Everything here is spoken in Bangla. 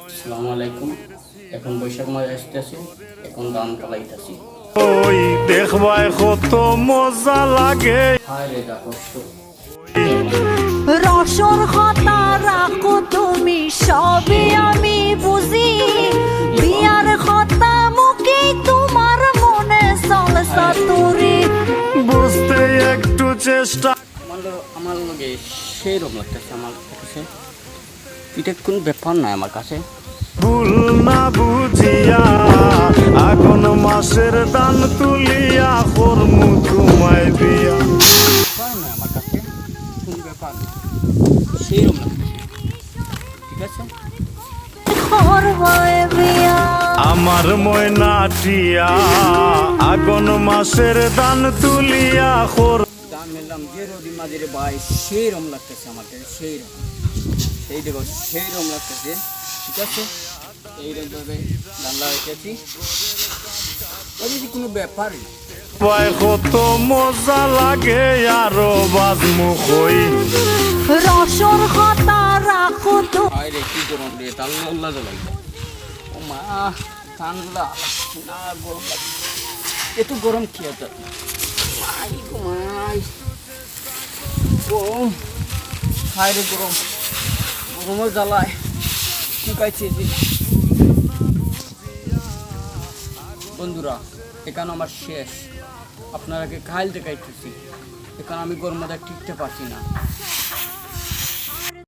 আসসালামু আলাইকুম। এখন বৈশাখ মাস আসতেছে, এখন ধান কালাইতেছি। ওই দেখবায় কত মজা লাগে। হায় রে যা কষ্ট। রসর কথা রাখো তুমি সবই আমি বুঝি, বিয়ার কথা মুখে তোমার মনে চলসা তুরি। বুঝতে একটু চেষ্টা। আমার লগে সেই রকম লাগতেছে আমার কাছে। এটা কোন ব্যাপার নয় আমার কাছে। ভুল না বুঝিয়া আগুন মাসের দান তুলিয়া করমু তোমায় দিয়া। ব্যাপার নয় আমার কাছে, কোন ব্যাপার সেই রকম লাগতেছে। ঠিক আছে, করবায় বিয়া আমার ময়নাটিয়া আগুন মাসের দান তুলিয়া কর। গান মেলাম যে রোদি মাঝের ভাই, সেই রকম লাগতেছে আমার কাছে, সেই রকম। এই দেখো সেই রকম লাগতেছে। ঠিক আছে, এইরকমভাবে গান লাগাইতেছি। ওই যদি কোনো ব্যাপারই না। পায় কত মজা লাগে আরো বাজমু কই। রসর কথা রাখো তুমি। হায় রে কি গরম রে, তাল্লা উল্লা লাগবে। ও মা, ঠান্ডা না গরম লাগছে। এত গরম কি আছে? মাই গো মাই, গরম। হায় রে গরম, গরমের জ্বালায় শুকাইছে যে। বন্ধুরা, এখানে আমার শেষ। আপনারাকে খাইল দেখাইতেছি, এখানে আমি গরম মাথায় টিকতে পারছি না।